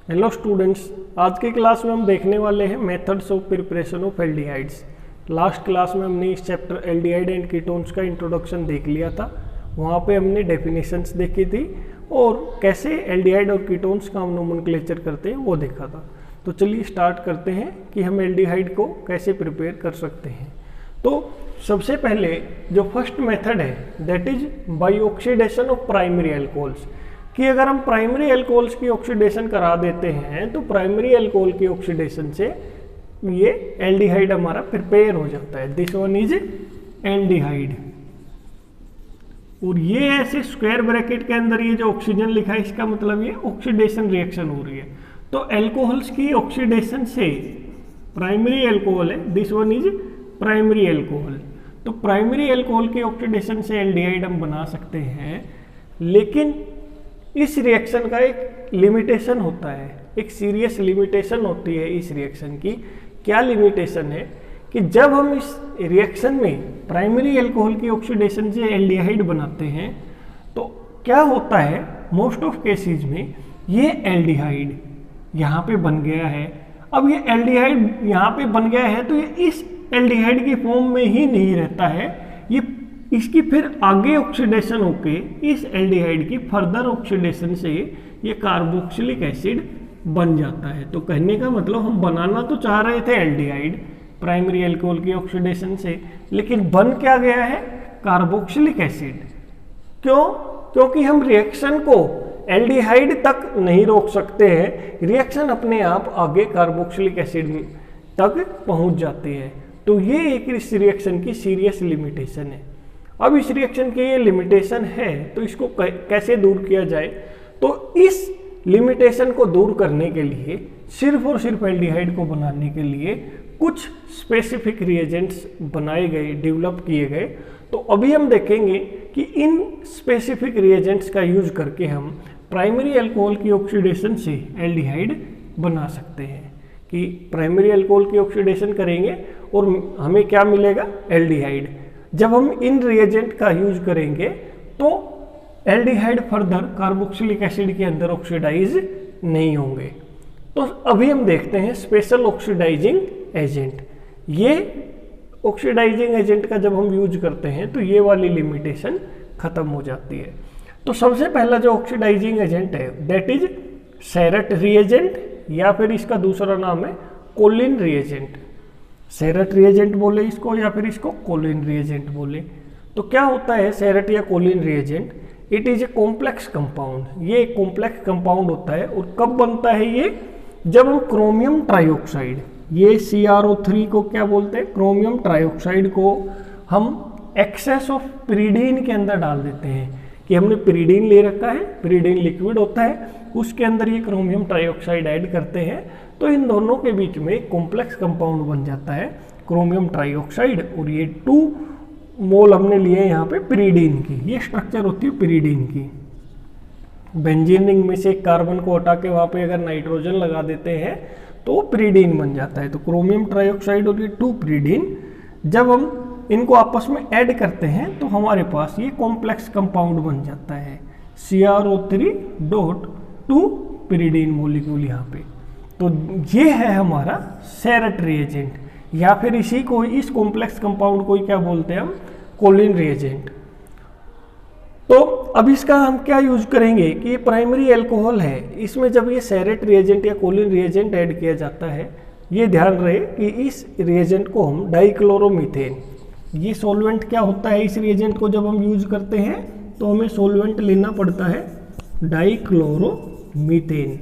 Hello students, आज की class में हम देखने वाले हैं methods of preparation of aldehydes. Last class में हमने इस चैप्टर एल्डिहाइड एंड कीटोन्स का इंट्रोडक्शन देख लिया था। वहाँ पे हमने डेफिनेशंस देखी थी और कैसे एल्डिहाइड और कीटोन्स का हम नोमेनक्लेचर करते हैं वो देखा था। तो चलिए स्टार्ट करते हैं कि हम एल्डिहाइड को कैसे प्रिपेयर कर सकते हैं। तो सबसे पहले जो फर्स्ट मेथड है that is by oxidation of primary alcohols, कि अगर हम प्राइमरी अल्कोहल्स की ऑक्सीडेशन करा देते हैं तो प्राइमरी अल्कोहल की ऑक्सीडेशन से ये एल्डिहाइड हमारा प्रिपेयर हो जाता है। This one is aldehyde. और ये ऐसे स्क्वायर ब्रैकेट के अंदर ये जो ऑक्सीजन लिखा है इसका मतलब ये ऑक्सीडेशन रिएक्शन हो रही है। तो अल्कोहल्स की ऑक्सीडेशन से प्राइमरी अल्कोहल है, this one is primary alcohol. तो प्राइमरी अल्कोहल की ऑक्सीडेशन से एल्डिहाइड हम बना सकते हैं, लेकिन इस रिएक्शन का एक लिमिटेशन होता है, एक सीरियस लिमिटेशन होती है इस रिएक्शन की। क्या लिमिटेशन है कि जब हम इस रिएक्शन में प्राइमरी अल्कोहल की ऑक्सीडेशन से एल्डिहाइड बनाते हैं तो क्या होता है, मोस्ट ऑफ केसेस में ये एल्डिहाइड यहाँ पे बन गया है। अब ये एल्डिहाइड यहाँ पे बन गया है तो ये इस एल्डिहाइड की फॉर्म में ही नहीं रहता है, ये इसकी फिर आगे ऑक्सीडेशन होके इस एल्डिहाइड की फर्दर ऑक्सीडेशन से ये कार्बोक्सिलिक एसिड बन जाता है। तो कहने का मतलब हम बनाना तो चाह रहे थे एल्डिहाइड प्राइमरी अल्कोहल की ऑक्सीडेशन से, लेकिन बन क्या गया है, कार्बोक्सिलिक एसिड। क्यों? क्योंकि हम रिएक्शन को एल्डिहाइड तक नहीं रोक सकते हैं, रिएक्शन अपने आप आगे कार्बोक्सिलिक एसिड तक पहुंच जाती है। तो ये एक इस रिएक्शन की सीरियस लिमिटेशन है। अब इस रिएक्शन की ये लिमिटेशन है तो इसको कैसे दूर किया जाए, तो इस लिमिटेशन को दूर करने के लिए सिर्फ और सिर्फ एल्डिहाइड को बनाने के लिए कुछ स्पेसिफिक रिएजेंट्स बनाए गए, डेवलप किए गए। तो अभी हम देखेंगे कि इन स्पेसिफिक रिएजेंट्स का यूज करके हम प्राइमरी अल्कोहल की ऑक्सीडेशन से एल्डिहाइड बना सकते हैं। कि प्राइमरी अल्कोहल की ऑक्सीडेशन करेंगे और हमें क्या मिलेगा, एल्डिहाइड। जब हम इन रिएजेंट का यूज करेंगे तो एल्डिहाइड फर्दर कार्बोक्सिलिक एसिड के अंदर ऑक्सीडाइज नहीं होंगे। तो अभी हम देखते हैं स्पेशल ऑक्सीडाइजिंग एजेंट। ये ऑक्सीडाइजिंग एजेंट का जब हम यूज करते हैं तो ये वाली लिमिटेशन खत्म हो जाती है। तो सबसे पहला जो ऑक्सीडाइजिंग एजेंट है दैट इज सेरट रिएजेंट, या फिर इसका दूसरा नाम है कोलिन रिएजेंट। सेरट रिएजेंट बोले इसको या फिर इसको कोलिन रिएजेंट बोले। तो क्या होता है सेरट या Collin reagent, it is a complex compound. ये एक कॉम्प्लेक्स कंपाउंड होता है और कब बनता है ये, जब हम क्रोमियम ट्राइऑक्साइड, ये CrO3 को क्या बोलते हैं, क्रोमियम ट्राइऑक्साइड को हम एक्सेस ऑफ पिरीडीन के अंदर डाल देते हैं। कि हमने पिरीडीन ले रखा है, पिरीडीन लिक्विड होता है, उसके अंदर ये क्रोमियम ट्राइऑक्साइड ऐड करते हैं तो इन दोनों के बीच में एक कॉम्प्लेक्स कंपाउंड बन जाता है क्रोमियम ट्राइऑक्साइड। और ये 2 मोल हमने लिए यहाँ पे पिरीडीन की, ये स्ट्रक्चर होती है पिरीडीन की। बेंजीन रिंग में से एक कार्बन को हटा के वहाँ पे अगर नाइट्रोजन लगा देते हैं तो पिरीडीन बन जाता है। तो क्रोमियम ट्राइऑक्साइड और ये 2 पिरीडीन जब हम इनको आपस में ऐड करते हैं तो हमारे पास ये कॉम्प्लेक्स कंपाउंड बन जाता है CrO3.2 पिरीडीन मॉलिक्यूल यहाँ पे। तो ये है हमारा सेरट रिएजेंट, या फिर इसी को, इस कॉम्प्लेक्स कंपाउंड को क्या बोलते हैं हम, कोलिन रिएजेंट। तो अब इसका हम क्या यूज करेंगे कि ये प्राइमरी अल्कोहल है, इसमें जब ये सेरट रिएजेंट या कोलिन रिएजेंट ऐड किया जाता है, ये ध्यान रहे कि इस रिएजेंट को हम डाइक्लोरोमीथेन, ये सॉल्वेंट क्या होता है, इस रिएजेंट को जब हम यूज करते हैं तो हमें सॉल्वेंट लेना पड़ता है डाइक्लोरोमीथेन।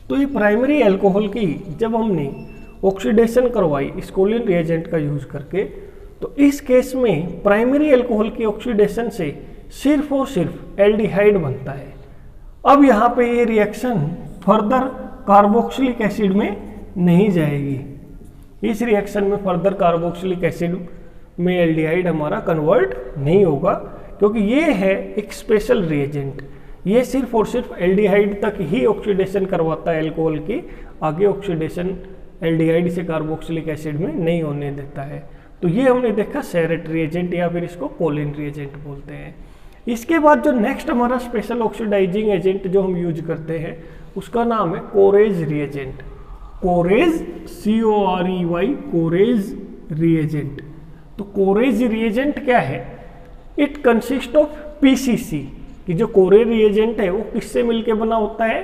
तो ये प्राइमरी अल्कोहल की जब हमने ऑक्सीडेशन करवाई इस कोलिन रिएजेंट का यूज करके, तो इस केस में प्राइमरी अल्कोहल की ऑक्सीडेशन से सिर्फ और सिर्फ एल्डिहाइड बनता है। अब यहाँ पे ये रिएक्शन फर्दर कार्बोक्सिलिक एसिड में नहीं जाएगी, इस रिएक्शन में फर्दर कार्बोक्सिलिक एसिड में एल्डिहाइड हमारा कन्वर्ट नहीं होगा, क्योंकि ये है एक स्पेशल रिएजेंट। ये सिर्फ और सिर्फ एल्डिहाइड तक ही ऑक्सीडेशन करवाता है अल्कोहल की, आगे ऑक्सीडेशन एल्डिहाइड से कार्बोक्सिलिक एसिड में नहीं होने देता है। तो ये हमने देखा सेरट रिएजेंट या फिर इसको कोलिन रिएजेंट बोलते हैं। इसके बाद जो नेक्स्ट हमारा स्पेशल ऑक्सीडाइजिंग एजेंट जो हम यूज करते हैं उसका नाम है Corey's reagent. Corey's COREY, Corey's reagent. तो कोरेज रिएजेंट क्या है? It consist of PCC। कि जो कोरे रिएजेंट है वो किससे मिलके बना होता है?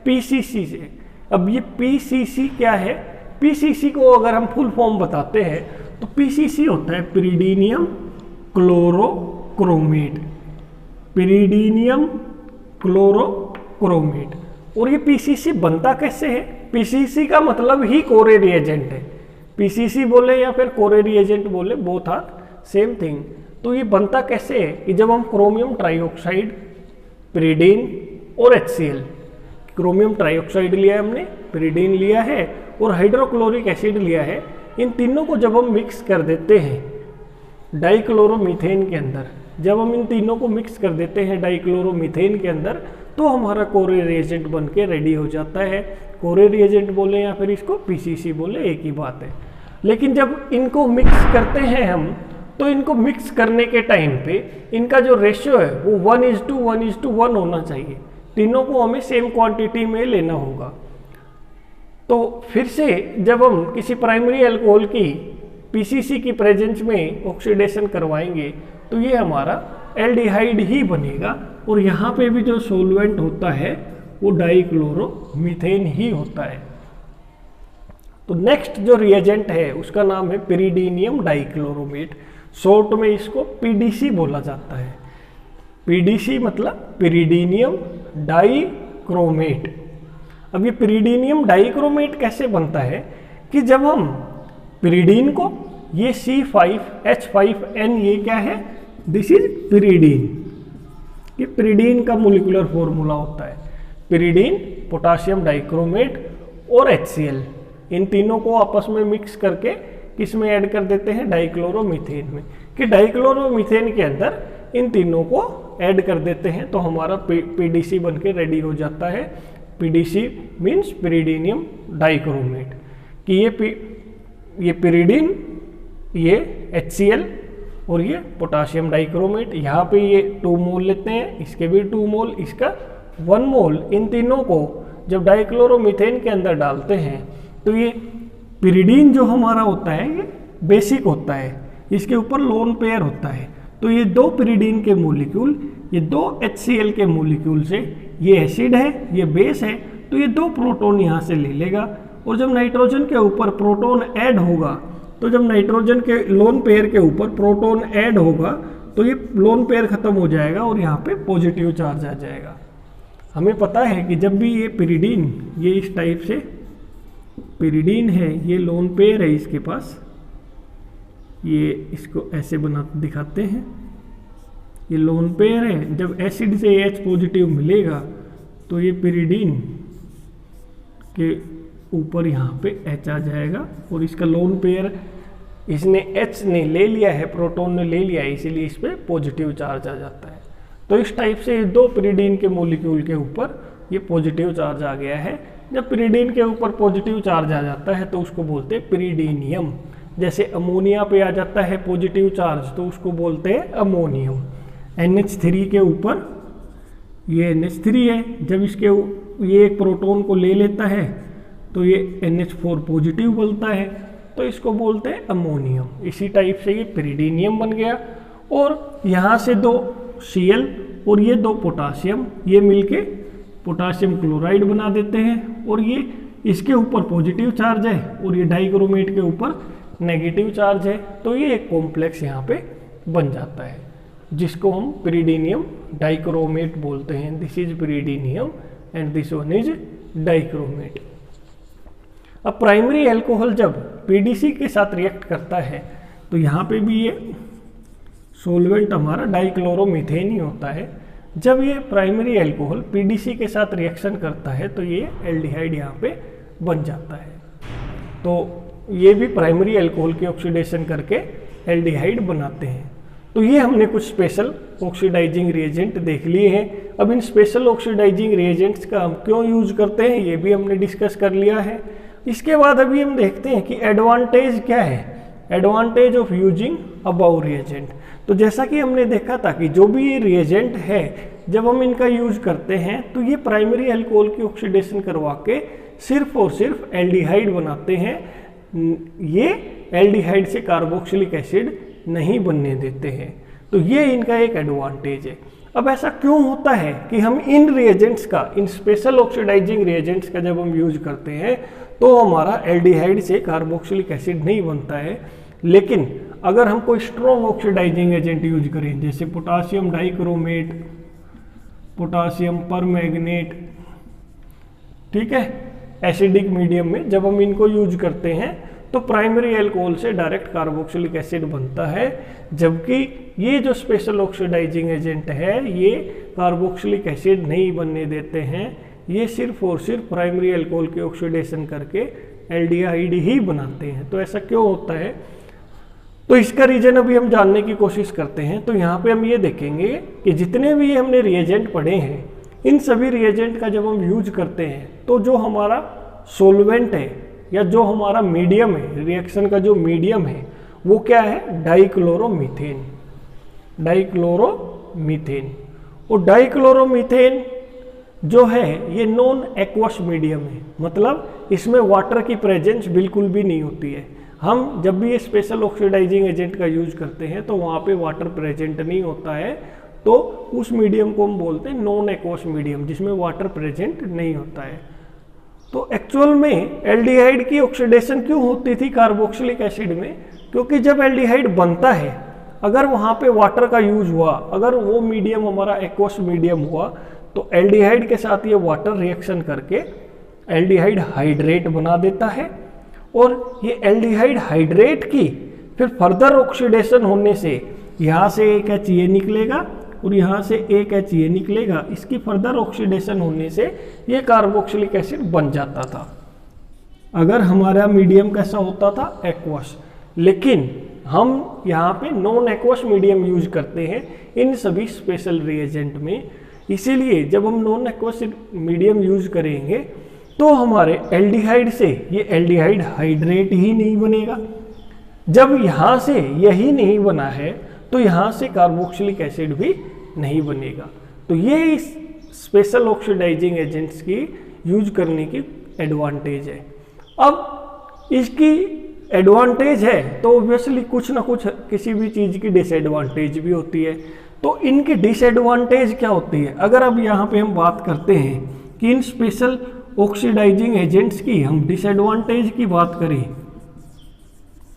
PCC से। अब ये PCC क्या है? PCC को अगर हम फुल फॉर्म बताते हैं तो PCC होता है पिरिडीनियम क्लोरोक्रोमेट। पिरिडीनियम क्लोरोक्रोमेट। और ये PCC बनता कैसे है? PCC का मतलब ही कोरे रिएजेंट है। PCC बोले या फिर कोरे रिएजेंट बोले, बोथ आर सेम थिंग। तो ये बनता कैसे है कि जब हम क्रोमियम ट्राइऑक्साइड, पिरिडीन और HCl, क्रोमियम ट्राइऑक्साइड लिया है हमने, पिरिडीन लिया है और हाइड्रोक्लोरिक एसिड लिया है, इन तीनों को जब हम मिक्स कर देते हैं डाइक्लोरोमीथेन के अंदर, जब हम इन तीनों को मिक्स कर देते हैं डाइक्लोरोमीथेन के अंदर, तो हमारा कोरे रिएजेंट बन के रेडी हो जाता है। कोरे रिएजेंट बोले या फिर इसको PCC बोले, एक ही बात है। लेकिन जब इनको मिक्स करते हैं हम, तो इनको मिक्स करने के टाइम पे इनका जो रेशियो है वो 1:1:1 होना चाहिए। तीनों को हमें सेम क्वांटिटी में लेना होगा। तो फिर से जब हम किसी प्राइमरी अल्कोहल की PCC की प्रेजेंस में ऑक्सीडेशन करवाएंगे तो ये हमारा एल्डिहाइड ही बनेगा और यहाँ पे भी जो सोलवेंट होता है वो डाइक्लोरोमीथेन ही होता है। तो नेक्स्ट जो रिएजेंट है उसका नाम है पिरिडीनियम डाइक्लोरोमेट। शॉर्ट में इसको PDC बोला जाता है। PDC मतलब पिरिडीनियम डाइक्रोमेट। अब ये पिरिडीनियम डाइक्रोमेट कैसे बनता है कि जब हम पिरिडीन को, ये C5H5N, ये क्या है? This is pyridine. ये पिरिडीन का मोलिकुलर फॉर्मूला होता है। पिरिडीन, पोटासियम डाइक्रोमेट और HCl, इन तीनों को आपस में मिक्स करके किस में ऐड कर देते हैं? डाइक्लोरोमीथेन में। कि डाइक्लोरोमीथेन के अंदर इन तीनों को ऐड कर देते हैं तो हमारा PDC बन के रेडी हो जाता है। PDC means pyridinium dichromate. कि ये पिरिडीन, ये HCl और ये पोटासियम डाइक्रोमेट। यहाँ पे ये 2 मोल लेते हैं, इसके भी 2 मोल, इसका 1 मोल। इन तीनों को जब डाइक्लोरोमीथेन के अंदर डालते हैं तो ये पिरिडीन जो हमारा होता है ये बेसिक होता है, इसके ऊपर लोन पेयर होता है। तो ये 2 पिरिडीन के मोलिक्यूल, ये 2 HCl के मोलिक्यूल से, ये एसिड है ये बेस है, तो ये 2 प्रोटॉन यहाँ से ले लेगा। और जब नाइट्रोजन के ऊपर प्रोटॉन ऐड होगा, तो जब नाइट्रोजन के लोन पेयर के ऊपर प्रोटॉन ऐड होगा तो ये लोन पेयर खत्म हो जाएगा और यहाँ पे पॉजिटिव चार्ज आ जाएगा। हमें पता है कि जब भी ये पिरिडीन, ये इस टाइप से पिरिडीन है, ये लोन पेयर है इसके पास, ये इसको ऐसे बना दिखाते हैं, ये लोन पेयर है। जब एसिड से H पॉजिटिव मिलेगा तो ये पिरिडीन के ऊपर यहाँ पे H आ जाएगा और इसका लोन पेयर, इसने H ने ले लिया है, प्रोटॉन ने ले लिया है, इसीलिए इस पर पॉजिटिव चार्ज आ जाता है। तो इस टाइप से 2 पिरिडीन के मोलिक्यूल के ऊपर ये पॉजिटिव चार्ज आ गया है। जब पिरिडीन के ऊपर पॉजिटिव चार्ज आ जाता है तो उसको बोलते हैं पिरिडीनियम। जैसे अमोनिया पे आ जाता है पॉजिटिव चार्ज तो उसको बोलते हैं अमोनियम। NH3 के ऊपर ये NH3 है, जब इसके ये एक प्रोटॉन को ले लेता है तो ये NH4 पॉजिटिव बनता है, तो इसको बोलते हैं अमोनियम। इसी टाइप से ये पिरिडीनियम बन गया। और यहाँ से 2 Cl और ये 2 पोटासियम, ये मिलके पोटासियम क्लोराइड बना देते हैं और ये इसके ऊपर पॉजिटिव चार्ज है और ये डाइक्रोमेट के ऊपर नेगेटिव चार्ज है, तो ये एक कॉम्प्लेक्स यहाँ पे बन जाता है जिसको हम पिरिडीनियम डाइक्रोमेट बोलते हैं। This is pyridinium and this one is dichromate. अब प्राइमरी अल्कोहल जब PDC के साथ रिएक्ट करता है तो यहाँ पे भी ये सोलवेंट हमारा डाइक्लोरोमीथेन ही होता है। जब ये प्राइमरी अल्कोहल PDC के साथ रिएक्शन करता है तो ये एल्डिहाइड यहाँ पे बन जाता है। तो ये भी प्राइमरी अल्कोहल की ऑक्सीडेशन करके एल्डिहाइड बनाते हैं। तो ये हमने कुछ स्पेशल ऑक्सीडाइजिंग रिएजेंट देख लिए हैं। अब इन स्पेशल ऑक्सीडाइजिंग रिएजेंट्स का हम क्यों यूज करते हैं ये भी हमने डिस्कस कर लिया है। इसके बाद अभी हम देखते हैं कि एडवांटेज क्या है, advantage of using above reagent. तो जैसा कि हमने देखा था कि जो भी ये रिएजेंट है जब हम इनका यूज करते हैं तो ये प्राइमरी अल्कोहल की ऑक्सीडेशन करवा के सिर्फ और सिर्फ एल्डिहाइड बनाते हैं, ये एल्डिहाइड से कार्बोक्सिलिक एसिड नहीं बनने देते हैं। तो ये इनका एक एडवांटेज है। अब ऐसा क्यों होता है कि हम इन रिएजेंट्स का, इन स्पेशल ऑक्सीडाइजिंग रिएजेंट्स का जब हम यूज करते हैं तो हमारा एल्डिहाइड से कार्बोक्सिलिक एसिड नहीं बनता है, लेकिन अगर हम कोई स्ट्रॉन्ग ऑक्सीडाइजिंग एजेंट यूज करें जैसे पोटासियम डाइक्रोमेट, पोटासियम परमैंगनेट, ठीक है, एसिडिक मीडियम में जब हम इनको यूज करते हैं तो प्राइमरी अल्कोहल से डायरेक्ट कार्बोक्सिलिक एसिड बनता है, जबकि ये जो स्पेशल ऑक्सीडाइजिंग एजेंट है ये कार्बोक्सिलिक एसिड नहीं बनने देते हैं, ये सिर्फ और सिर्फ प्राइमरी अल्कोहल की ऑक्सीडेशन करके एल्डिहाइड ही बनाते हैं। तो ऐसा क्यों होता है, तो इसका रीजन अभी हम जानने की कोशिश करते हैं। तो यहाँ पे हम ये देखेंगे कि जितने भी हमने रिएजेंट पढ़े हैं इन सभी रिएजेंट का जब हम यूज करते हैं तो जो हमारा सोलवेंट है या जो हमारा मीडियम है, रिएक्शन का जो मीडियम है वो क्या है, डाइक्लोरोमीथेन। डाइक्लोरोमीथेन और डाइक्लोरोमीथेन जो है ये नॉन एक्वस मीडियम है, मतलब इसमें वाटर की प्रेजेंस बिल्कुल भी नहीं होती है। हम जब भी ये स्पेशल ऑक्सीडाइजिंग एजेंट का यूज करते हैं तो वहाँ पे वाटर प्रेजेंट नहीं होता है, तो उस मीडियम को हम बोलते हैं नॉन एक्वस मीडियम, जिसमें वाटर प्रेजेंट नहीं होता है। तो एक्चुअल में एल्डिहाइड की ऑक्सीडेशन क्यों होती थी कार्बोक्सिलिक एसिड में, क्योंकि जब एल्डिहाइड बनता है अगर वहाँ पे वाटर का यूज हुआ, अगर वो मीडियम हमारा एक्वस मीडियम हुआ तो एल्डिहाइड के साथ ये वाटर रिएक्शन करके एल्डिहाइड हाइड्रेट बना देता है, और ये एल्डिहाइड हाइड्रेट की फिर फर्दर ऑक्सीडेशन होने से यहाँ से एक HCl निकलेगा और यहाँ से एक HCl निकलेगा, इसकी फर्दर ऑक्सीडेशन होने से ये कार्बोक्सिलिक एसिड बन जाता था अगर हमारा मीडियम कैसा होता था, एक्वस। लेकिन हम यहाँ पे नॉन एक्वस मीडियम यूज करते हैं इन सभी स्पेशल रिएजेंट में, इसीलिए जब हम नॉन एक्वस मीडियम यूज करेंगे तो हमारे एल्डिहाइड से ये एल्डिहाइड हाइड्रेट ही नहीं बनेगा। जब यहाँ से यही नहीं बना है तो यहाँ से कार्बोक्सिलिक एसिड भी नहीं बनेगा। तो ये इस स्पेशल ऑक्सीडाइजिंग एजेंट्स की यूज करने की एडवांटेज है। अब इसकी एडवांटेज है तो ऑब्वियसली कुछ ना कुछ किसी भी चीज़ की डिसएडवांटेज भी होती है। तो इनकी डिसएडवांटेज क्या होती है, अगर अब यहाँ पे हम बात करते हैं कि इन स्पेशल ऑक्सीडाइजिंग एजेंट्स की हम डिसएडवांटेज की बात करें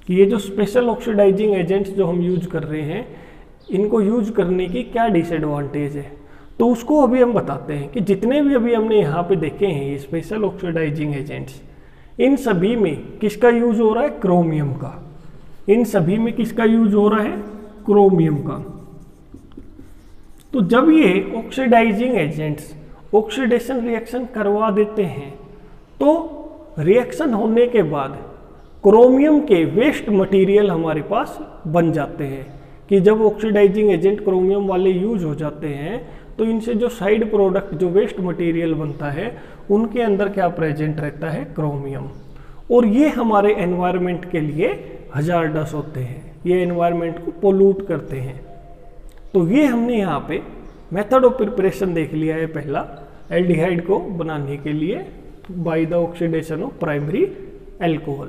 कि ये जो स्पेशल ऑक्सीडाइजिंग एजेंट्स जो हम यूज कर रहे हैं इनको यूज करने की क्या डिसएडवांटेज है, तो उसको अभी हम बताते हैं कि जितने भी अभी हमने यहाँ पे देखे हैं ये स्पेशल ऑक्सीडाइजिंग एजेंट्स, इन सभी में किसका यूज हो रहा है, क्रोमियम का। इन सभी में किसका यूज हो रहा है, क्रोमियम का। तो जब ये ऑक्सीडाइजिंग एजेंट्स ऑक्सीडेशन रिएक्शन करवा देते हैं तो रिएक्शन होने के बाद क्रोमियम के वेस्ट मटेरियल हमारे पास बन जाते हैं कि जब ऑक्सीडाइजिंग एजेंट क्रोमियम वाले यूज हो जाते हैं तो इनसे जो साइड प्रोडक्ट जो वेस्ट मटेरियल बनता है उनके अंदर क्या प्रेजेंट रहता है, क्रोमियम। और ये हमारे एनवायरनमेंट के लिए हजार्डस होते हैं, ये एनवायरनमेंट को पोल्यूट करते हैं। तो ये हमने यहाँ पे मेथड ऑफ प्रिपरेशन देख लिया है पहला, एल्डिहाइड को बनाने के लिए by the oxidation of primary alcohol.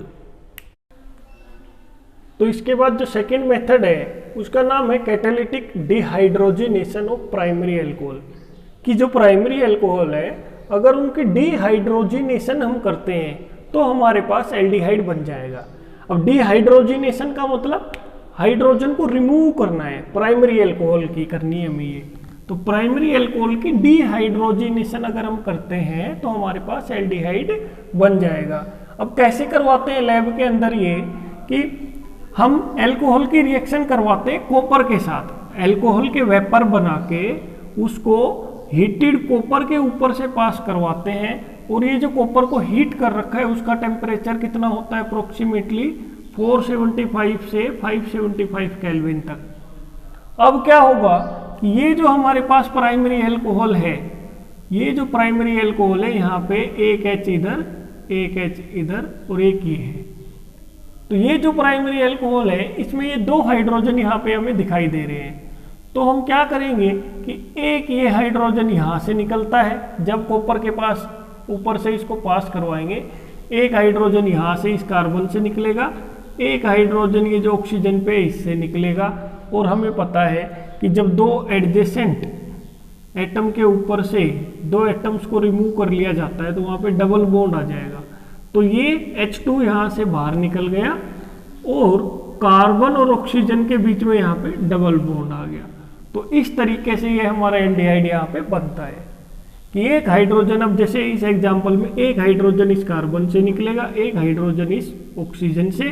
तो इसके बाद जो सेकेंड मेथड है उसका नाम है catalytic dehydrogenation of primary alcohol. कि जो प्राइमरी अल्कोहल है अगर उनकी डिहाइड्रोजिनेशन हम करते हैं तो हमारे पास एल्डिहाइड बन जाएगा। अब डिहाइड्रोजिनेशन का मतलब हाइड्रोजन को रिमूव करना है, प्राइमरी अल्कोहल की करनी है हमें ये। तो प्राइमरी अल्कोहल की डिहाइड्रोजिनेशन अगर हम करते हैं तो हमारे पास एल्डिहाइड बन जाएगा। अब कैसे करवाते हैं लैब के अंदर ये कि हम अल्कोहल की रिएक्शन करवाते हैं कॉपर के साथ, अल्कोहल के वेपर बना के उसको हीटेड कॉपर के ऊपर से पास करवाते हैं, और ये जो कॉपर को हीट कर रखा है उसका टेम्परेचर कितना होता है, अप्रोक्सीमेटली 475 से 575 केल्विन तक। अब क्या होगा कि ये जो हमारे पास प्राइमरी अल्कोहल है, ये जो प्राइमरी अल्कोहल है यहाँ पे एक H इधर, एक H इधर और एक ये है, तो ये जो प्राइमरी अल्कोहल है इसमें ये 2 हाइड्रोजन यहाँ पे हमें दिखाई दे रहे हैं। तो हम क्या करेंगे कि एक ये हाइड्रोजन यहाँ से निकलता है, जब कॉपर के पास ऊपर से इसको पास करवाएंगे, एक हाइड्रोजन यहाँ से इस कार्बन से निकलेगा, एक हाइड्रोजन ये जो ऑक्सीजन पे इससे निकलेगा। और हमें पता है कि जब 2 एडजेसेंट एटम के ऊपर से 2 एटम्स को रिमूव कर लिया जाता है तो वहाँ पे डबल बॉन्ड आ जाएगा। तो ये H2 यहाँ से बाहर निकल गया और कार्बन और ऑक्सीजन के बीच में यहाँ पे डबल बॉन्ड आ गया। तो इस तरीके से ये हमारा एल्डिहाइड यहाँ पे बनता है कि एक हाइड्रोजन, अब जैसे इस एग्जांपल में एक हाइड्रोजन इस कार्बन से निकलेगा, एक हाइड्रोजन इस ऑक्सीजन से,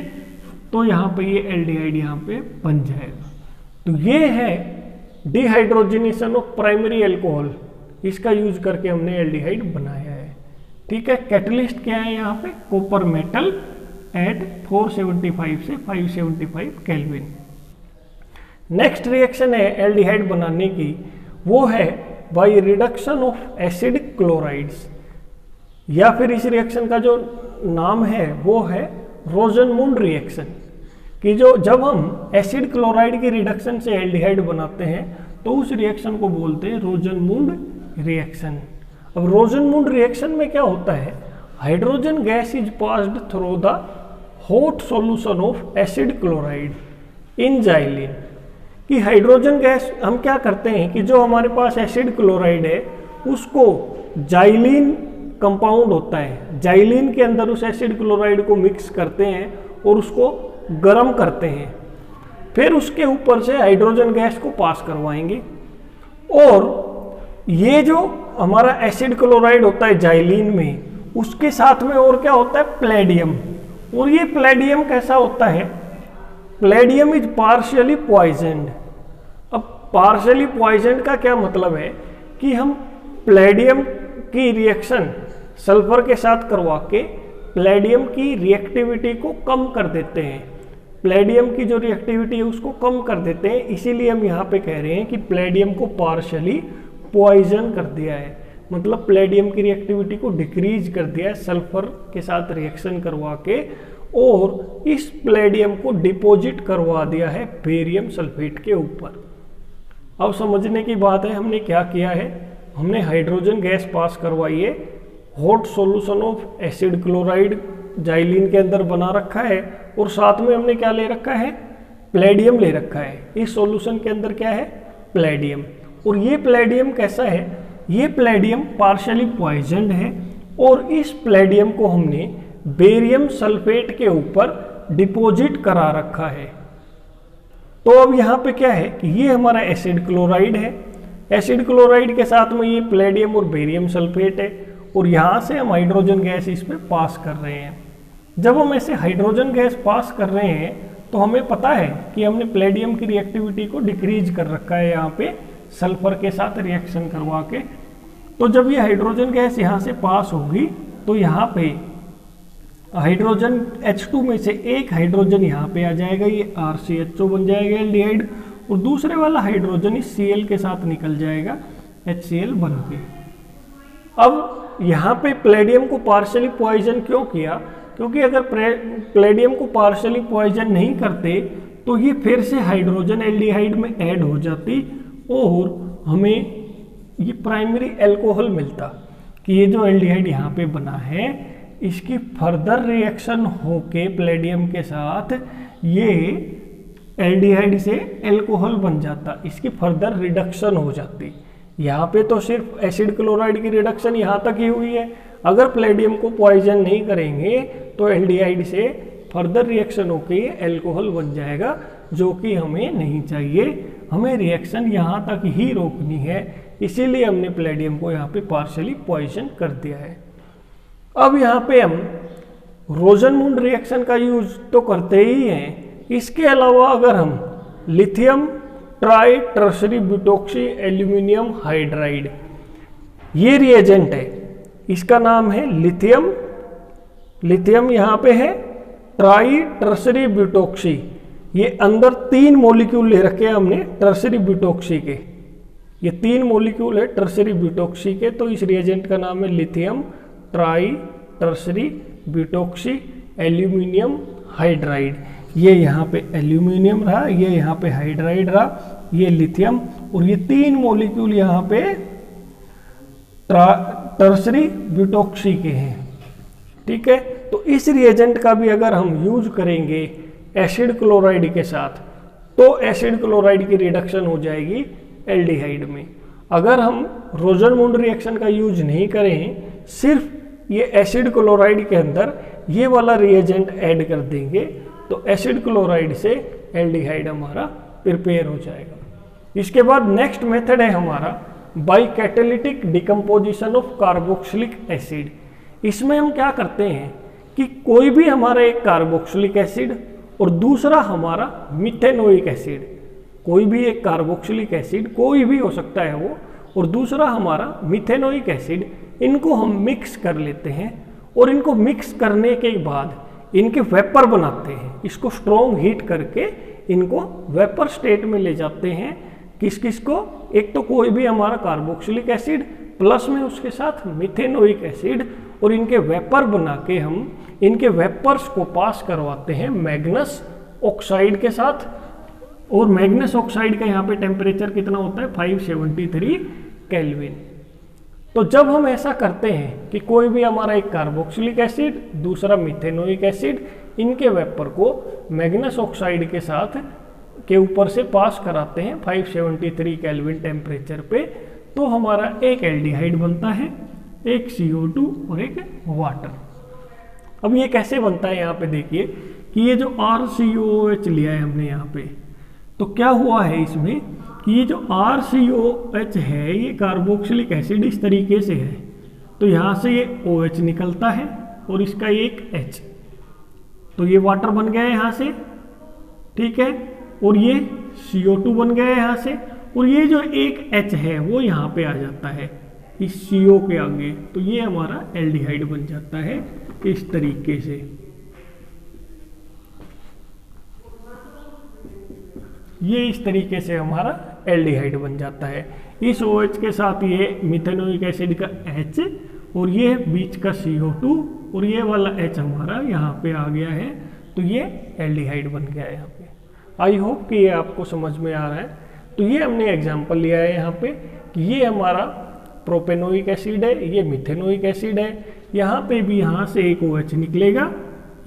तो यहाँ पे ये एल्डिहाइड यहाँ पे बन जाएगा। तो ये है डिहाइड्रोजनेशन ऑफ प्राइमरी अल्कोहल, इसका यूज करके हमने एल्डिहाइड बनाया है। ठीक है, कैटलिस्ट क्या है यहाँ पे, कॉपर मेटल एट 475 से 575 केल्विन। नेक्स्ट रिएक्शन है एल्डिहाइड बनाने की, वो है by reduction of acid chlorides, या फिर इस रिएक्शन का जो नाम है वो है रोजनमुंड रिएक्शन। कि जो जब हम एसिड क्लोराइड के रिडक्शन से एल्डिहाइड बनाते हैं तो उस रिएक्शन को बोलते हैं रोजनमुंड रिएक्शन। अब रोजनमुंड रिएक्शन में क्या होता है, hydrogen gas is passed through the hot solution of acid chloride in xylene. कि हाइड्रोजन गैस हम क्या करते हैं कि जो हमारे पास एसिड क्लोराइड है उसको जाइलिन कंपाउंड होता है, जाइलिन के अंदर उस एसिड क्लोराइड को मिक्स करते हैं और उसको गर्म करते हैं, फिर उसके ऊपर से हाइड्रोजन गैस को पास करवाएंगे। और ये जो हमारा एसिड क्लोराइड होता है जाइलिन में, उसके साथ में और क्या होता है, प्लेडियम। और ये प्लेडियम कैसा होता है, प्लेडियम इज पार्शियली पॉइजन्ड। अब पार्शियली पॉइजन्ड का क्या मतलब है कि हम प्लेडियम की रिएक्शन सल्फर के साथ करवा के प्लेडियम की रिएक्टिविटी को कम कर देते हैं, प्लेडियम की जो रिएक्टिविटी है उसको कम कर देते हैं। इसीलिए हम यहाँ पे कह रहे हैं कि प्लेडियम को पार्शियली पॉइजन कर दिया है, मतलब प्लेडियम की रिएक्टिविटी को डिक्रीज कर दिया है सल्फर के साथ रिएक्शन करवा के, और इस प्लेडियम को डिपॉजिट करवा दिया है बेरियम सल्फेट के ऊपर। अब समझने की बात है, हमने क्या किया है, हमने हाइड्रोजन गैस पास करवाई है, hot solution of acid chloride xylene के अंदर बना रखा है, और साथ में हमने क्या ले रखा है, प्लेडियम ले रखा है। इस सॉल्यूशन के अंदर क्या है, प्लेडियम। और ये प्लेडियम कैसा है, ये प्लेडियम पार्शियली पॉइजन्ड है, और इस प्लेडियम को हमने बेरियम सल्फेट के ऊपर डिपॉजिट करा रखा है। तो अब यहाँ पे क्या है कि ये हमारा एसिड क्लोराइड है, एसिड क्लोराइड के साथ में ये प्लेडियम और बेरियम सल्फेट है, और यहाँ से हम हाइड्रोजन गैस इस पे पास कर रहे हैं। जब हम ऐसे हाइड्रोजन गैस पास कर रहे हैं तो हमें पता है कि हमने प्लेडियम की रिएक्टिविटी को डिक्रीज कर रखा है यहाँ पे सल्फर के साथ रिएक्शन करवा के। तो जब ये हाइड्रोजन गैस यहाँ से पास होगी तो यहाँ पे हाइड्रोजन H2 में से एक हाइड्रोजन यहाँ पे आ जाएगा, ये RCHO बन जाएगा एल्डिहाइड, और दूसरे वाला हाइड्रोजन इस Cl के साथ निकल जाएगा HCl बन के। अब यहाँ पे प्लेडियम को पार्शियली पॉइजन क्यों किया, क्योंकि अगर प्लेडियम को पार्शियली पॉइजन नहीं करते तो ये फिर से हाइड्रोजन एल्डिहाइड में ऐड हो जाती और हमें ये प्राइमरी अल्कोहल मिलता। कि ये जो एल्डिहाइड यहाँ पे बना है इसकी फर्दर रिएक्शन होके प्लेडियम के साथ ये एल्डिहाइड से अल्कोहल बन जाता, इसकी फर्दर रिडक्शन हो जाती। यहाँ पे तो सिर्फ एसिड क्लोराइड की रिडक्शन यहाँ तक ही हुई है, अगर प्लेडियम को पॉइजन नहीं करेंगे तो एल्डिहाइड से फर्दर रिएक्शन होके अल्कोहल बन जाएगा, जो कि हमें नहीं चाहिए। हमें रिएक्शन यहाँ तक ही रोकनी है, इसीलिए हमने प्लेडियम को यहाँ पे पार्शियली पॉइजन कर दिया है। अब यहाँ पे हम रोजनमुंड रिएक्शन का यूज तो करते ही हैं, इसके अलावा अगर हम lithium tri tertiary butoxy aluminium hydride, ये रिएजेंट है, इसका नाम है लिथियम, लिथियम यहाँ पे है ट्राई टर्सरी ब्यूटोक्सी, ये अंदर 3 मॉलिक्यूल ले रखे हैं हमने टर्सरी ब्यूटोक्सी के, ये 3 मॉलिक्यूल है टर्सरी ब्यूटोक्सी के, तो इस रिएजेंट का नाम है lithium tri tertiary butoxy aluminium hydride. ये यहाँ पे एल्यूमिनियम रहा, ये यहाँ पे हाइड्राइड रहा, ये लिथियम, और ये 3 मॉलिक्यूल यहाँ पे टर्सरी ब्यूटॉक्सी के हैं। ठीक है, तो इस रिएजेंट का भी अगर हम यूज करेंगे एसिड क्लोराइड के साथ तो एसिड क्लोराइड की रिडक्शन हो जाएगी एल्डिहाइड में। अगर हम रोजरमूंड रिएक्शन का यूज नहीं करें, सिर्फ ये एसिड क्लोराइड के अंदर ये वाला रिएजेंट ऐड कर देंगे तो एसिड क्लोराइड से एल्डिहाइड हमारा प्रिपेयर हो जाएगा। इसके बाद नेक्स्ट मेथड है हमारा by catalytic decomposition of carboxylic acid. इसमें हम क्या करते हैं कि कोई भी हमारा एक कार्बोक्सिलिक एसिड और दूसरा हमारा मिथेनोइक एसिड, कोई भी एक कार्बोक्सिलिक एसिड कोई भी हो सकता है वो, और दूसरा हमारा मिथेनोइक एसिड, इनको हम मिक्स कर लेते हैं और इनको मिक्स करने के बाद इनके वेपर बनाते हैं। इसको स्ट्रॉन्ग हीट करके इनको वेपर स्टेट में ले जाते हैं। किस किस को? एक तो कोई भी हमारा कार्बोक्सिलिक एसिड प्लस में उसके साथ मिथेनोइक एसिड, और इनके वेपर बना के हम इनके वेपर्स को पास करवाते हैं मैग्नस ऑक्साइड के साथ। और मैग्नस ऑक्साइड का यहाँ पे टेम्परेचर कितना होता है? 573 केल्विन। तो जब हम ऐसा करते हैं कि कोई भी हमारा एक कार्बोक्सिलिक एसिड दूसरा मिथेनोइक एसिड, इनके वेपर को मैग्नस ऑक्साइड के साथ के ऊपर से पास कराते हैं 573 केल्विन टेम्परेचर पे, तो हमारा एक एल्डिहाइड बनता है, एक CO2 और एक वाटर। अब ये कैसे बनता है? यहाँ पे देखिए कि ये जो RCOH लिया है हमने यहाँ पे, तो क्या हुआ है इसमें कि ये जो RCOH है ये कार्बोक्सिलिक एसिड इस तरीके से है, तो यहाँ से ये OH निकलता है और इसका एक H, तो ये वाटर बन गया है यहाँ से। ठीक है, और ये CO2 बन गया है यहाँ से, और ये जो एक H है वो यहाँ पे आ जाता है इस CO के आगे, तो ये हमारा एल्डिहाइड बन जाता है इस तरीके से। ये इस तरीके से हमारा एल्डिहाइड बन जाता है। इस OH के साथ ये मिथेनोइक एसिड का H और ये बीच का CO2 और ये वाला H हमारा यहाँ पे आ गया है, तो ये एल्डिहाइड बन गया है यहाँ पे। आई होप कि ये आपको समझ में आ रहा है। तो ये हमने एग्जांपल लिया है यहाँ पे कि ये हमारा प्रोपेनोइक एसिड है, ये मिथेनोइक एसिड है, यहाँ पे भी यहाँ से एक OH निकलेगा,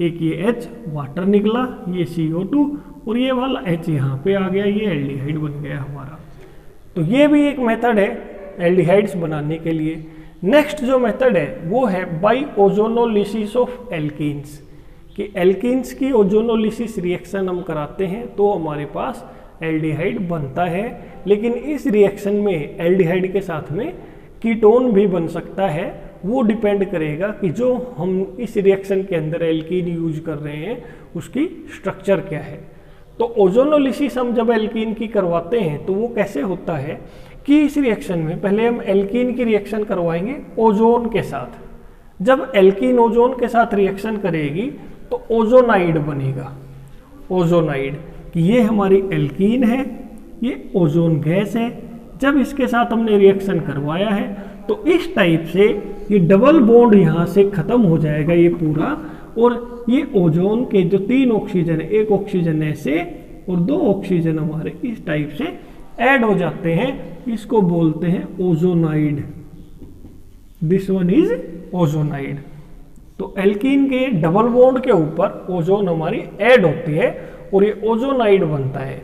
एक ये H वाटर निकला, ये CO2 और ये वाला H यहाँ पे आ गया, ये एल्डिहाइड बन गया हमारा। तो ये भी एक मेथड है एल्डिहाइड्स बनाने के लिए। नेक्स्ट जो मेथड है वो है बाई ओजोनोलिसिस ऑफ एल्कीन्स, कि एल्कीन्स की ओजोनोलिसिस रिएक्शन हम कराते हैं तो हमारे पास एल्डिहाइड बनता है। लेकिन इस रिएक्शन में एल्डिहाइड के साथ में कीटोन भी बन सकता है, वो डिपेंड करेगा कि जो हम इस रिएक्शन के अंदर एल्कीन यूज कर रहे हैं उसकी स्ट्रक्चर क्या है। तो ओजोनोलिसिस हम जब एल्कीन की करवाते हैं तो वो कैसे होता है कि इस रिएक्शन में पहले हम एल्कीन की रिएक्शन करवाएंगे ओजोन के साथ। जब एल्कीन ओजोन के साथ रिएक्शन करेगी तो ओजोनाइड बनेगा। ओजोनाइड कि ये हमारी एल्कीन है, ये ओजोन गैस है। जब इसके साथ हमने रिएक्शन करवाया है तो इस टाइप से ये डबल बॉन्ड यहाँ से खत्म हो जाएगा ये पूरा, और ये ओजोन के जो 3 ऑक्सीजन है, एक ऑक्सीजन ऐसे और 2 ऑक्सीजन हमारे इस टाइप से ऐड हो जाते हैं। इसको बोलते हैं ozonide. This one is ozonide. तो एल्कीन के डबल बॉन्ड के ऊपर ओजोन हमारी ऐड होती है और ये ओजोनाइड बनता है।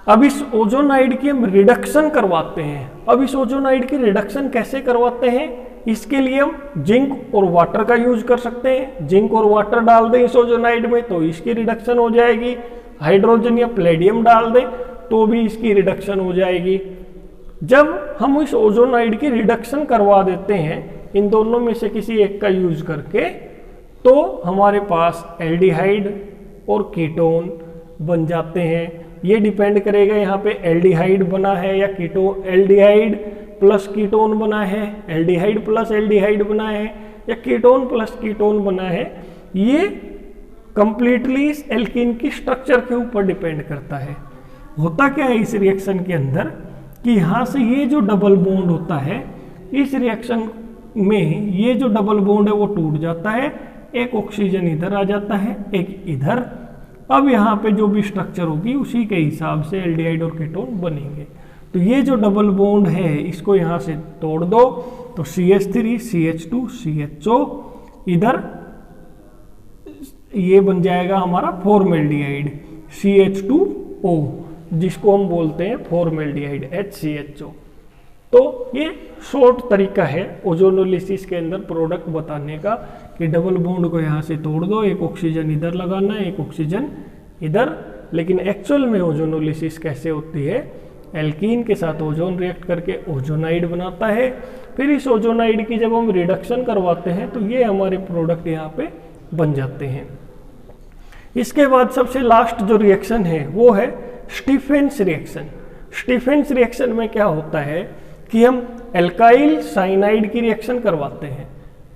अब इस ओजोनाइड की हम रिडक्शन करवाते हैं। अब इस ओजोनाइड की रिडक्शन कैसे करवाते हैं? इसके लिए हम जिंक और वाटर का यूज कर सकते हैं। जिंक और वाटर डाल दें इस ओजोनाइड में तो इसकी रिडक्शन हो जाएगी। हाइड्रोजन या प्लेडियम डाल दें तो भी इसकी रिडक्शन हो जाएगी। जब हम इस ओजोनाइड की रिडक्शन करवा देते हैं इन दोनों में से किसी एक का यूज करके, तो हमारे पास एल्डिहाइड और कीटोन बन जाते हैं। ये डिपेंड करेगा यहाँ पे एल्डिहाइड बना है या कीटोन, एल्डिहाइड प्लस कीटोन बना है, एल्डिहाइड प्लस एल्डिहाइड बना है या कीटोन प्लस कीटोन बना है। ये कंप्लीटली इस एल्कीन की स्ट्रक्चर के ऊपर डिपेंड करता है। होता क्या है इस रिएक्शन के अंदर कि यहाँ से ये जो डबल बॉन्ड होता है, इस रिएक्शन में ये जो डबल बॉन्ड है वो टूट जाता है, एक ऑक्सीजन इधर आ जाता है, एक इधर। अब यहाँ पे जो भी स्ट्रक्चर होगी उसी के हिसाब से एल्डिहाइड और कीटोन बनेंगे। तो ये जो डबल बॉन्ड है इसको यहाँ से तोड़ दो तो CH3 CH2 CHO, इधर ये बन जाएगा हमारा फॉर्मेल्डिहाइड CH2O, जिसको हम बोलते हैं फॉर्मेल्डिहाइड HCHO। तो ये शॉर्ट तरीका है ओजोनोलिसिस के अंदर प्रोडक्ट बताने का कि डबल बॉन्ड को यहाँ से तोड़ दो, एक ऑक्सीजन इधर लगाना है, एक ऑक्सीजन इधर। लेकिन एक्चुअल में ओजोनोलिसिस कैसे होती है, एल्कीन के साथ ओजोन रिएक्ट करके ओजोनाइड बनाता है, फिर इस ओजोनाइड की जब हम रिडक्शन करवाते हैं तो ये हमारे प्रोडक्ट यहाँ पे बन जाते हैं। इसके बाद सबसे लास्ट जो रिएक्शन है वो है स्टीफेंस रिएक्शन। स्टीफेंस रिएक्शन में क्या होता है कि हम एल्काइल साइनाइड की रिएक्शन करवाते हैं।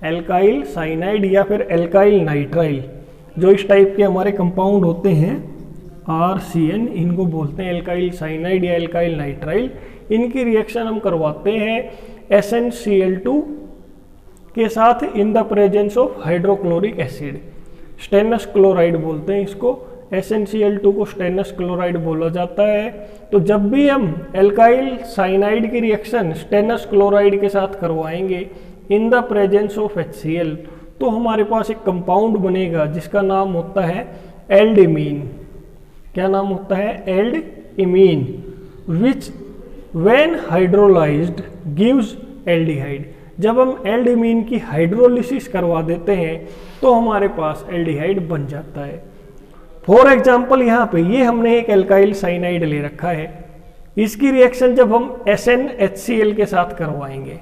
एल्काइल साइनाइड या फिर एल्काइल नाइट्राइल, जो इस टाइप के हमारे कंपाउंड होते हैं RCN, इनको बोलते हैं एल्काइल साइनाइड या एल्काइल नाइट्राइल। इनकी रिएक्शन हम करवाते हैं SnCl2 के साथ in the presence of hydrochloric acid. Stannous chloride बोलते हैं इसको, SnCl2 को स्टेनस क्लोराइड बोला जाता है। तो जब भी हम एल्काइल साइनाइड की रिएक्शन स्टेनस क्लोराइड के साथ करवाएंगे in the presence of HCl, तो हमारे पास एक कंपाउंड बनेगा जिसका नाम होता है एल्डिमीन। क्या नाम होता है? Aldimine, which when hydrolysed gives aldehyde. जब हम एल्डिमीन की हाइड्रोलिसिस करवा देते हैं तो हमारे पास एल्डिहाइड बन जाता है। फॉर एग्जाम्पल यहाँ पे ये हमने एक एल्काइल साइनाइड ले रखा है, इसकी रिएक्शन जब हम SnHCl के साथ करवाएंगे।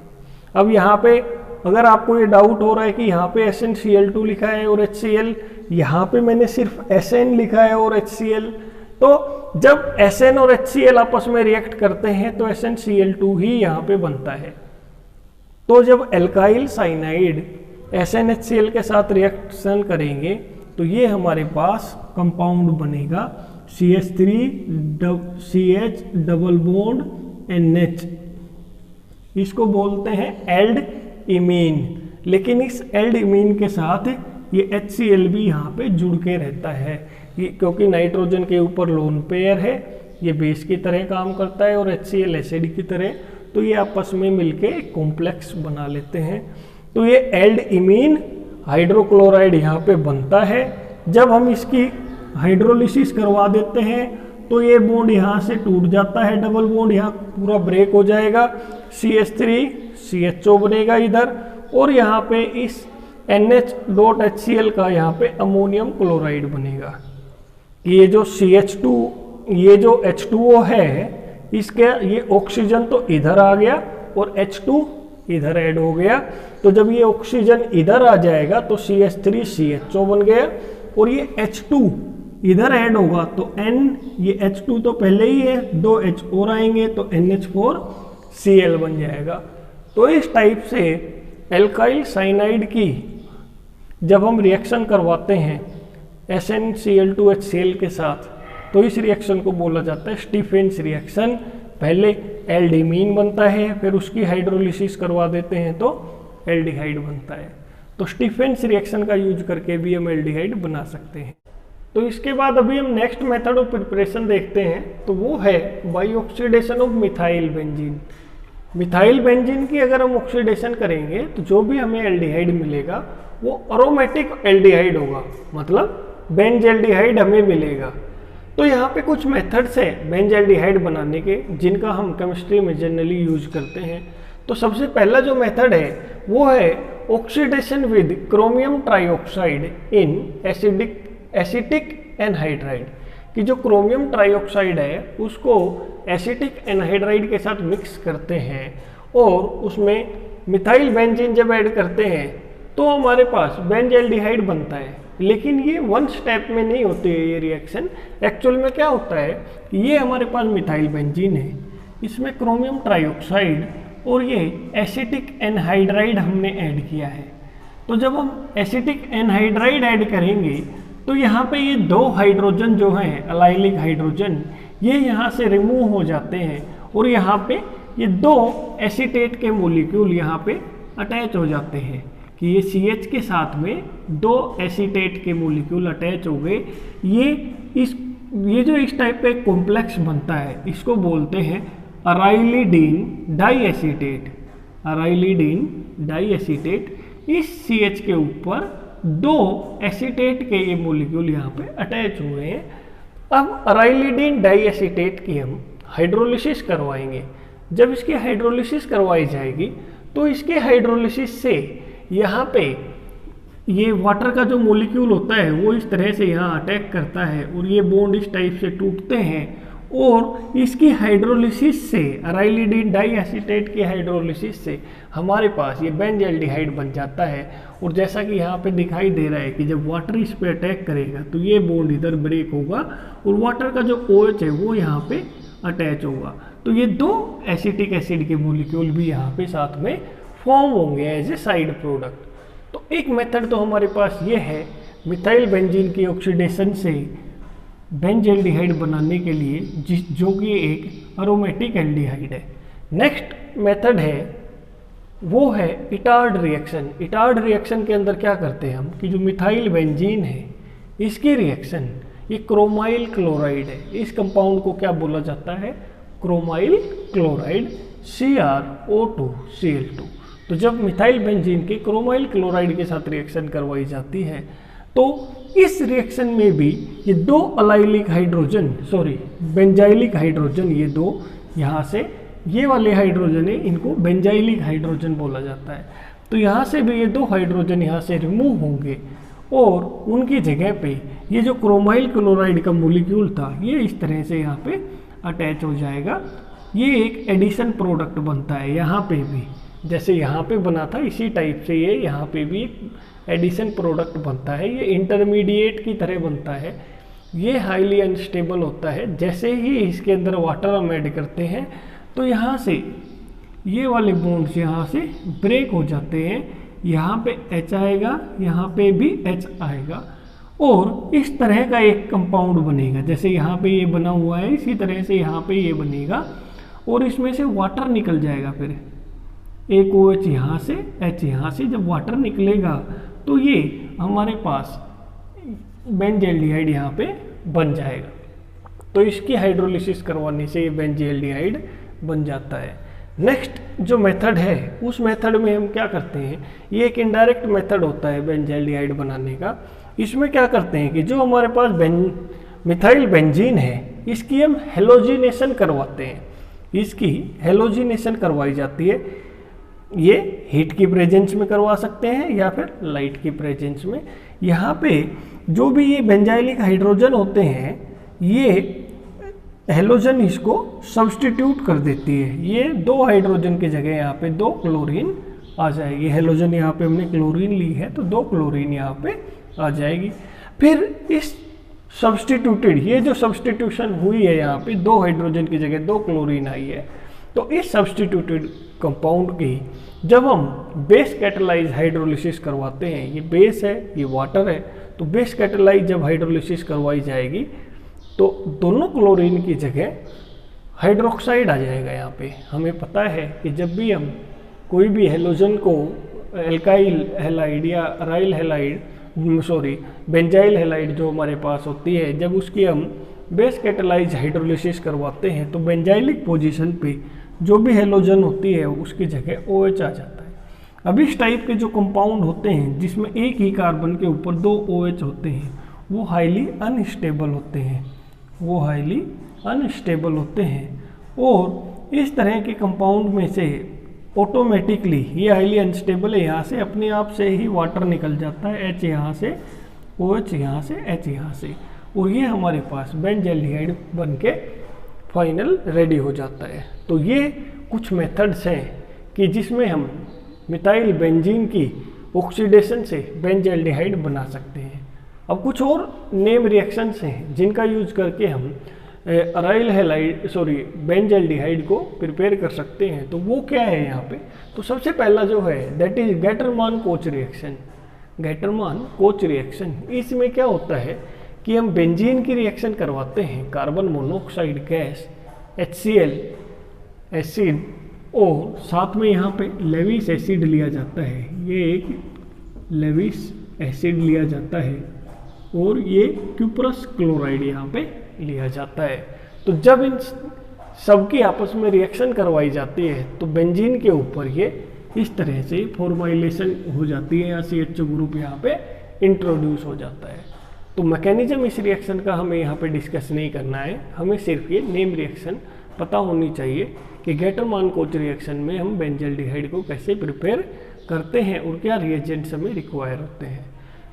अब यहाँ पे अगर आपको ये डाउट हो रहा है कि यहाँ पे SnCl2 लिखा है और HCl, यहाँ पे मैंने सिर्फ Sn लिखा है और HCl, तो जब Sn और HCl आपस में रिएक्ट करते हैं तो SnCl2 ही यहाँ पे बनता है। तो जब एल्काइल साइनाइड SnHCl के साथ रिएक्शन करेंगे तो ये हमारे पास कंपाउंड बनेगा CH3CH डबल बॉन्ड NH, इसको बोलते हैं एल्डिमीन। लेकिन इस एल्डिमीन के साथ ये HCl भी यहाँ पे जुड़ के रहता है, ये क्योंकि नाइट्रोजन के ऊपर लोन पेयर है, ये बेस की तरह काम करता है और HCl एसिड की तरह, तो ये आपस में मिलके एक कॉम्प्लेक्स बना लेते हैं। तो ये एल्डिमीन हाइड्रोक्लोराइड यहाँ पे बनता है। जब हम इसकी हाइड्रोलिसिस करवा देते हैं तो ये बॉन्ड यहाँ से टूट जाता है, डबल बॉन्ड यहाँ पूरा ब्रेक हो जाएगा, CH3CHO बनेगा इधर, और यहाँ पे इस NH.HCl का यहाँ पे अमोनियम क्लोराइड बनेगा। ये जो CH2, ये जो H2O है, इसके ये ऑक्सीजन तो इधर आ गया और H2 इधर ऐड हो गया। तो जब ये ऑक्सीजन इधर आ जाएगा तो CH3CHO बन गया, और ये H2 इधर ऐड होगा तो N, ये H2 तो पहले ही है, 2 H और आएंगे तो NH4Cl बन जाएगा। तो इस टाइप से एल्काइल साइनाइड की जब हम रिएक्शन करवाते हैं SnCl2HCl के साथ तो इस रिएक्शन को बोला जाता है स्टीफेंस रिएक्शन। पहले एल्डिमीन बनता है, फिर उसकी हाइड्रोलिसिस करवा देते हैं तो एल्डिहाइड बनता है। तो स्टीफेंस रिएक्शन का यूज करके भी हम एल्डिहाइड बना सकते हैं। तो इसके बाद अभी हम नेक्स्ट मेथड ऑफ प्रिपरेशन देखते हैं, तो वो है by oxidation of methyl benzene. Methyl benzene की अगर हम ऑक्सीडेशन करेंगे तो जो भी हमें एल्डिहाइड मिलेगा वो अरोमेटिक एल्डिहाइड होगा, मतलब बेंजल्डिहाइड हमें मिलेगा। तो यहाँ पे कुछ मेथड्स है बेंजल्डिहाइड बनाने के जिनका हम केमिस्ट्री में जनरली यूज करते हैं। तो सबसे पहला जो मेथड है वो है oxidation with chromium trioxide in acetic anhydride. कि जो क्रोमियम ट्राइऑक्साइड है उसको एसिटिक एनहाइड्राइड के साथ मिक्स करते हैं और उसमें मिथाइल बेंजीन जब ऐड करते हैं तो हमारे पास बेंजल्डिहाइड बनता है। लेकिन ये वन स्टेप में नहीं होती है ये रिएक्शन। एक्चुअल में क्या होता है, ये हमारे पास मिथाइल बेंजीन है, इसमें क्रोमियम ट्राइऑक्साइड और ये एसिटिक एनहाइड्राइड हमने ऐड किया है। तो जब हम एसिटिक एनहाइड्राइड ऐड करेंगे तो यहाँ पे ये 2 हाइड्रोजन जो हैं अलाइलिक हाइड्रोजन, ये यहाँ से रिमूव हो जाते हैं और यहाँ पे ये 2 एसीटेट के मोलिक्यूल यहाँ पे अटैच हो जाते हैं। कि ये CH के साथ में 2 एसीटेट के मोलिक्यूल अटैच हो गए। ये जो इस टाइप का एक कॉम्प्लेक्स बनता है इसको बोलते हैं अराइलिडीन डाइएसीटेट। अराइलिडीन डाइएसीटेट, इस CH के ऊपर 2 एसीटेट के ये मोलिक्यूल यहाँ पे अटैच हुए हैं। अब अराइलिडीन डाइएसीटेट की हम हाइड्रोलिसिस करवाएंगे। जब इसकी हाइड्रोलिसिस करवाई जाएगी तो इसके हाइड्रोलिसिस से यहाँ पे ये वाटर का जो मोलिक्यूल होता है वो इस तरह से यहाँ अटैक करता है और ये बॉन्ड इस टाइप से टूटते हैं और इसकी हाइड्रोलिसिस से, अराइलिडीन डाइएसीटेट की हाइड्रोलिसिस से हमारे पास ये बेंजल्डिहाइड बन जाता है। और जैसा कि यहाँ पे दिखाई दे रहा है कि जब वाटर इस पे अटैक करेगा तो ये बॉन्ड इधर ब्रेक होगा और वाटर का जो OH है वो यहाँ पे अटैच होगा। तो ये 2 एसिटिक एसिड के मोलिक्यूल भी यहाँ पे साथ में फॉर्म होंगे एज ए साइड प्रोडक्ट। तो एक मेथड तो हमारे पास ये है मिथाइल बेंजीन की ऑक्सीडेशन से बेंजल्डिहाइड बनाने के लिए, जो कि एक अरोमेटिक एल्डिहाइड है। नेक्स्ट मेथड है वो है इटार्ड रिएक्शन। इटार्ड रिएक्शन के अंदर क्या करते हैं हम कि जो मिथाइल बेंजीन है इसकी रिएक्शन, ये क्रोमाइल क्लोराइड है। इस कंपाउंड को क्या बोला जाता है? Chromyl chloride CrO2 Cl2। तो जब मिथाइल बेंजीन के क्रोमाइल क्लोराइड के साथ रिएक्शन करवाई जाती है तो इस रिएक्शन में भी ये 2 अलाइलिक हाइड्रोजन, बेंजाइलिक हाइड्रोजन, ये 2 यहाँ से, ये वाले हाइड्रोजन है, इनको बेंजाइलिक हाइड्रोजन बोला जाता है। तो यहाँ से भी ये 2 हाइड्रोजन यहाँ से रिमूव होंगे और उनकी जगह पे ये जो क्रोमाइल क्लोराइड का मोलिक्यूल था ये इस तरह से यहाँ पे अटैच हो जाएगा। ये एक एडिशन प्रोडक्ट बनता है। यहाँ पे भी जैसे यहाँ पे बना था इसी टाइप से ये यहाँ पे भी एडिशन प्रोडक्ट बनता है। ये इंटरमीडिएट की तरह बनता है। ये हाईली अनस्टेबल होता है। जैसे ही इसके अंदर वाटर हम ऐड करते हैं तो यहाँ से ये वाले बॉन्ड्स यहाँ से ब्रेक हो जाते हैं। यहाँ पे H आएगा, यहाँ पे भी H आएगा और इस तरह का एक कंपाउंड बनेगा। जैसे यहाँ पे ये बना हुआ है इसी तरह से यहाँ पे ये बनेगा और इसमें से वाटर निकल जाएगा। फिर एक OH यहाँ से, H यहाँ से, जब वाटर निकलेगा तो ये हमारे पास बेंजल्डिहाइड यहाँ पे बन जाएगा। तो इसकी हाइड्रोलिसिस करवाने से ये बेंजल्डिहाइड बन जाता है। नेक्स्ट जो मेथड है उस मेथड में हम क्या करते हैं, ये एक इनडायरेक्ट मेथड होता है बेंजल्डिहाइड बनाने का। इसमें क्या करते हैं कि जो हमारे पास मिथाइल बेंजीन है इसकी हम हेलोजिनेशन करवाते हैं। इसकी हेलोजिनेशन करवाई जाती है। ये हीट की प्रेजेंस में करवा सकते हैं या फिर लाइट की प्रेजेंस में। यहाँ पे जो भी ये बेंजाइलिक हाइड्रोजन होते हैं ये हेलोजन इसको सब्सटीट्यूट कर देती है। ये 2 हाइड्रोजन की जगह यहाँ पे 2 क्लोरीन आ जाएगी। हेलोजन यहाँ पे हमने क्लोरीन ली है तो 2 क्लोरीन यहाँ पे आ जाएगी। फिर इस सब्सटीट्यूटेड, ये जो सब्सटीट्यूशन हुई है यहाँ पे 2 हाइड्रोजन की जगह 2 क्लोरीन आई है, तो इस सब्सटीट्यूटेड कंपाउंड की जब हम बेस कैटालाइज हाइड्रोलिसिस करवाते हैं, ये बेस है ये वाटर है, तो बेस कैटालाइज जब हाइड्रोलिसिस करवाई जाएगी तो दोनों क्लोरीन की जगह हाइड्रोक्साइड आ जाएगा। यहाँ पे हमें पता है कि जब भी हम कोई भी हेलोजन को एल्काइल हैलाइड या अराइल हैलाइड बेंजाइल हैलाइड जो हमारे पास होती है, जब उसकी हम बेस कैटालाइज हाइड्रोलिसिस करवाते हैं तो बेंजाइलिक पोजीशन पे जो भी हेलोजन होती है उसकी जगह OH आ जाता है। अब इस टाइप के जो कंपाउंड होते हैं जिसमें एक ही कार्बन के ऊपर 2 OH होते हैं वो हाईली अनस्टेबल होते हैं, और इस तरह के कंपाउंड में से ऑटोमेटिकली ये हाईली अनस्टेबल है, यहाँ से अपने आप से ही वाटर निकल जाता है, H यहाँ से, OH यहाँ से, H यहाँ से, और ये हमारे पास बेंजल्डिहाइड बन के फाइनल रेडी हो जाता है। तो ये कुछ मेथड्स हैं कि जिसमें हम मिथाइल बेंजीन की ऑक्सीडेशन से बेंजल्डिहाइड बना सकते हैं। अब कुछ और नेम रिएक्शंस हैं जिनका यूज करके हम अराइल हैलाइड बेंजल्डिहाइड को प्रिपेयर कर सकते हैं। तो वो क्या है यहाँ पे, तो सबसे पहला जो है that is Gattermann Koch reaction. Gattermann Koch reaction, इसमें क्या होता है कि हम बेंजीन की रिएक्शन करवाते हैं, carbon monoxide gas HCl acid और साथ में यहाँ पे लेविस एसिड लिया जाता है। ये एक लेविस एसिड लिया जाता है और ये क्यूप्रस क्लोराइड यहाँ पे लिया जाता है। तो जब इन सबकी आपस में रिएक्शन करवाई जाती है तो बेंजीन के ऊपर ये इस तरह से फॉर्माइलेशन हो जाती है, यहाँ CH2 ग्रुप यहाँ पे इंट्रोड्यूस हो जाता है। तो मैकेनिज्म इस रिएक्शन का हमें यहाँ पे डिस्कस नहीं करना है, हमें सिर्फ ये नेम रिएक्शन पता होनी चाहिए कि गेटरमान-कोच रिएक्शन में हम बेंजल्डिहाइड को कैसे प्रिपेयर करते हैं और क्या रिएजेंट्स हमें रिक्वायर होते हैं।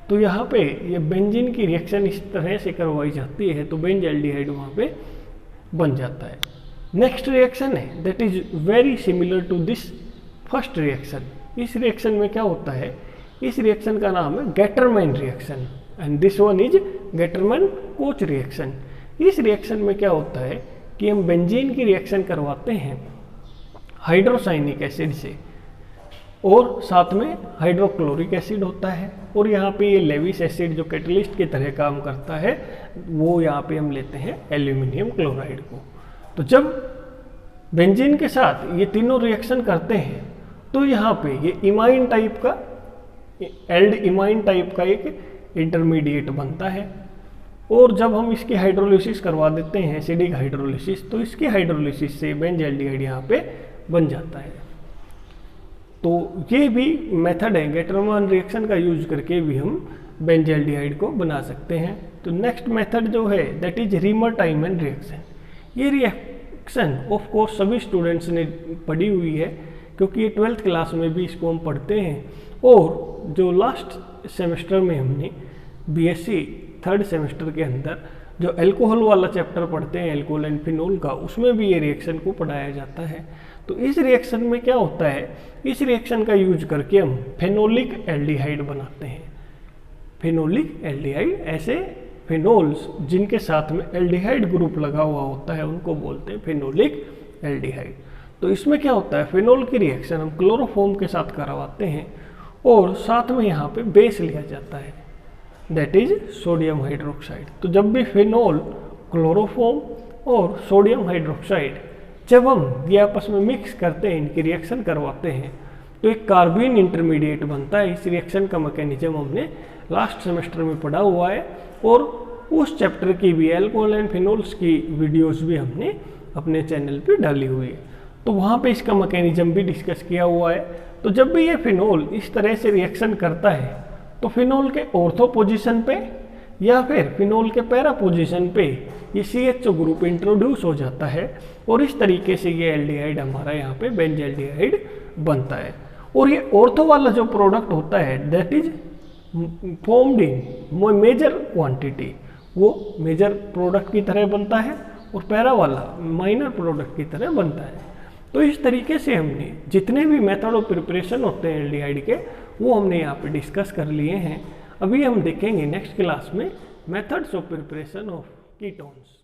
तो यहाँ पे ये बेंजीन की रिएक्शन इस तरह से करवाई जाती है तो बेंजल्डिहाइड वहाँ पे बन जाता है। नेक्स्ट रिएक्शन है that is very similar to this first reaction. इस रिएक्शन में क्या होता है, इस रिएक्शन का नाम है Gattermann reaction and this one is Gattermann Koch reaction. इस रिएक्शन में क्या होता है कि हम बेंजीन की रिएक्शन करवाते हैं हाइड्रोसाइनिक एसिड से और साथ में हाइड्रोक्लोरिक एसिड होता है और यहाँ पे ये लेविस एसिड जो कैटलिस्ट की तरह काम करता है वो यहाँ पे हम लेते हैं एल्यूमिनियम क्लोराइड को। तो जब बेंजीन के साथ ये तीनों रिएक्शन करते हैं तो यहाँ पे ये इमाइन टाइप का एल्ड इमाइन टाइप का एक इंटरमीडिएट बनता है और जब हम इसकी हाइड्रोलिसिस करवा देते हैं एसिडिक हाइड्रोलिसिस तो इसकी हाइड्रोलिसिस से बेंजल्डिहाइड यहाँ पे बन जाता है। तो ये भी मेथड है, गेटरमान रिएक्शन का यूज करके भी हम बेंजल्डिहाइड को बना सकते हैं। तो नेक्स्ट मेथड जो है दैट इज रीमर-टाइमन रिएक्शन। ये रिएक्शन ऑफ कोर्स सभी स्टूडेंट्स ने पढ़ी हुई है क्योंकि ये 12th क्लास में भी इसको हम पढ़ते हैं और जो लास्ट सेमेस्टर में हमने BSc 3rd सेमेस्टर के अंदर जो एल्कोहल वाला चैप्टर पढ़ते हैं एल्कोहल एंड फिनोल का, उसमें भी ये रिएक्शन को पढ़ाया जाता है। तो इस रिएक्शन में क्या होता है, इस रिएक्शन का यूज करके हम फेनोलिक एल्डिहाइड बनाते हैं। फेनोलिक एल्डिहाइड, ऐसे फिनोल्स जिनके साथ में एल्डिहाइड ग्रुप लगा हुआ होता है उनको बोलते हैं फेनोलिक एल्डिहाइड। तो इसमें क्या होता है, फिनोल की रिएक्शन हम क्लोरोफॉर्म के साथ करवाते हैं और साथ में यहाँ पे बेस लिया जाता है दैट इज सोडियम हाइड्रोक्साइड। तो जब भी फिनोल, क्लोरोफॉर्म और सोडियम हाइड्रोक्साइड जब हम ये आपस में मिक्स करते हैं, इनकी रिएक्शन करवाते हैं तो एक कार्बीन इंटरमीडिएट बनता है। इस रिएक्शन का मैकेनिज्म हमने लास्ट सेमेस्टर में पढ़ा हुआ है और उस चैप्टर की भी एल्कोहल एंड फिनोल्स की वीडियोस भी हमने अपने चैनल पे डाली हुई है, तो वहाँ पे इसका मैकेनिज्म भी डिस्कस किया हुआ है। तो जब भी ये फिनोल इस तरह से रिएक्शन करता है तो फिनोल के ऑर्थो पोजीशन पे या फिर फिनोल के पैरा पोजीशन पे ये CH2 ग्रुप इंट्रोड्यूस हो जाता है और इस तरीके से ये एल्डिहाइड हमारा यहाँ पे बेंजल्डिहाइड बनता है। और ये ऑर्थो वाला जो प्रोडक्ट होता है that is formed in major quantity, वो मेजर प्रोडक्ट की तरह बनता है और पैरा वाला माइनर प्रोडक्ट की तरह बनता है। तो इस तरीके से हमने जितने भी मेथड ऑफ प्रिपरेशन होते हैं एल्डिहाइड के वो हमने यहाँ पे डिस्कस कर लिए हैं। अभी हम देखेंगे नेक्स्ट क्लास में methods of preparation of ketones.